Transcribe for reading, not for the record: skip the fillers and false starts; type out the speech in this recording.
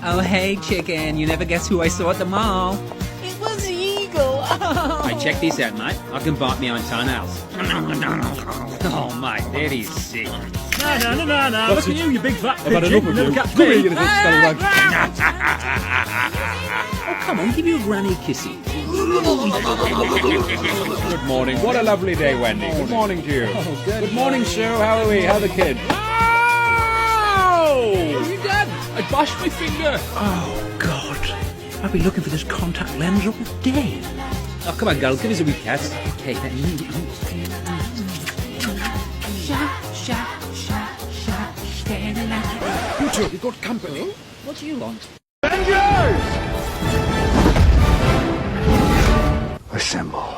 Oh, hey, chicken. You never guess who I saw at the mall? It was the eagle. Hey, check this out, mate. I can bite my own toenails. Oh, mate, that is sick. No. Look at you big fat I've had pigeon. enough of You never you. catch Come here, me. you little scallywag. Oh, come on, give you a granny kissy. Good morning. What a lovely day, Wendy. Good morning to you. Good morning, Sue. How are we? How are the kids? Oh! You dead? I bashed my finger. Oh, God. I've been looking for this contact lens all day. Oh, come on, girl. Give us a wee kiss. Okay, then. You two, you've got company. What do you want? Avengers! Assemble.